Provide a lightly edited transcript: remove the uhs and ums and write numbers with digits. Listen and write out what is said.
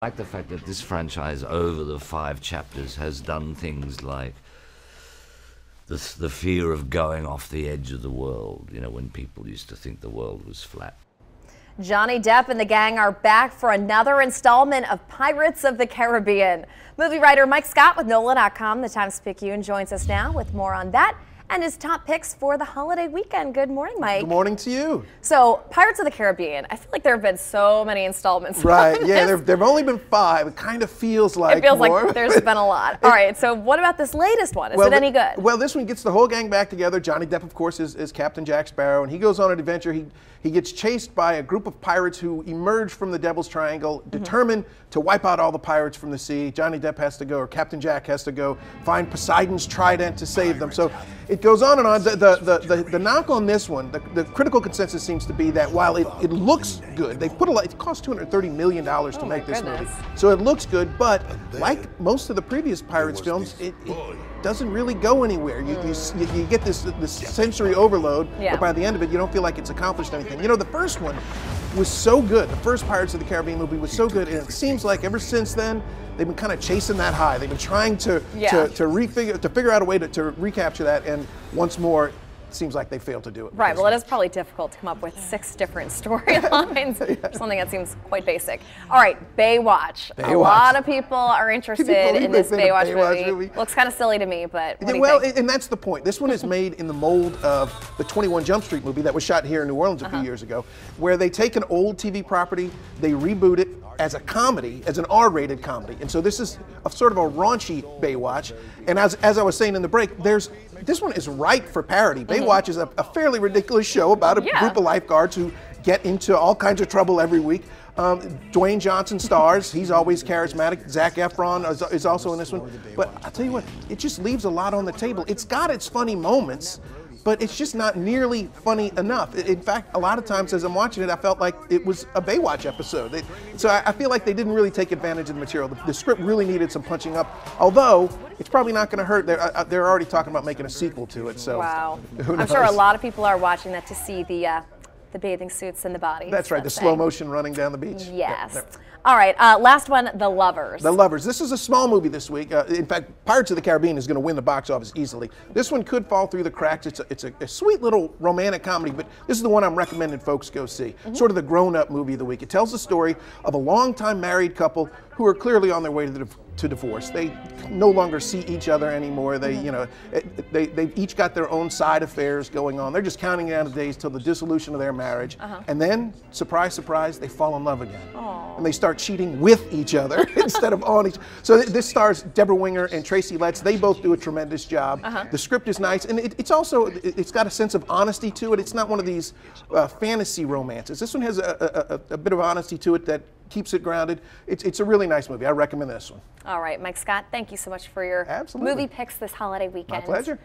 I like the fact that this franchise, over the 5 chapters, has done things like the fear of going off the edge of the world, you know, when people used to think the world was flat. Johnny Depp and the gang are back for another installment of Pirates of the Caribbean. Movie writer Mike Scott with NOLA.com, the Times-Picayune, joins us now with more on that and his top picks for the holiday weekend. Good morning, Mike. Good morning to you. So, Pirates of the Caribbean, I feel like there have been so many installments. Right, yeah, there've only been 5. It kind of feels like it feels more. Like there's been a lot. All right, so what about this latest one? Is it any good? Well, this one gets the whole gang back together. Johnny Depp, of course, is Captain Jack Sparrow, and he goes on an adventure. He gets chased by a group of pirates who emerge from the Devil's Triangle, determined to wipe out all the pirates from the sea. Johnny Depp has to go, or Captain Jack has to go, find Poseidon's trident to save them. So it goes on and on. The knock on this one, the critical consensus seems to be that while it looks good, they put a lot. It cost $230 million to make this movie, so it looks good. But like most of the previous Pirates films, it doesn't really go anywhere. You get this sensory overload, but by the end of it, you don't feel like it's accomplished anything. You know, the first one was so good. The first Pirates of the Caribbean movie was so good, and it seems like ever since then, they've been kind of chasing that high. They've been trying to figure out a way to recapture that, and once more, it seems like they failed to do it. Right, well, it is probably difficult to come up with 6 different storylines for something that seems quite basic. All right, Baywatch. A lot of people are interested in this Baywatch movie. Looks kind of silly to me, but what do you think? And that's the point. This one is made in the mold of the 21 Jump Street movie that was shot here in New Orleans a few years ago, where they take an old TV property, they reboot it as a comedy, as an R-rated comedy. And so this is a sort of a raunchy Baywatch. And as I was saying in the break, this one is ripe for parody. Baywatch is a fairly ridiculous show about a group of lifeguards who get into all kinds of trouble every week. Dwayne Johnson stars. He's always charismatic. Zac Efron is also in this one. But I'll tell you what, it just leaves a lot on the table. It's got its funny moments, but it's just not nearly funny enough. In fact, a lot of times as I'm watching it, I felt like it was a Baywatch episode. So I feel like they didn't really take advantage of the material. The script really needed some punching up, although it's probably not going to hurt. They're already talking about making a sequel to it. So wow. I'm sure a lot of people are watching that to see the bathing suits and the bodies. That's right, the slow motion running down the beach. Yes. Yep. All right, last one, The Lovers. The Lovers. This is a small movie this week. In fact, Pirates of the Caribbean is going to win the box office easily. This one could fall through the cracks. It's a sweet little romantic comedy, but this is the one I'm recommending folks go see. Sort of the grown-up movie of the week. It tells the story of a long-time married couple who are clearly on their way to divorce. They no longer see each other anymore. They've each got their own side affairs going on. They're just counting down the days till the dissolution of their marriage. And then, surprise, surprise, they fall in love again. And they start cheating with each other instead of on each other. So this stars Deborah Winger and Tracy Letts. They both do a tremendous job. The script is nice, and it's got a sense of honesty to it. It's not one of these fantasy romances. This one has a bit of honesty to it that keeps it grounded. It's a really nice movie. I recommend this one. All right, Mike Scott, thank you so much for your movie picks this holiday weekend. My pleasure.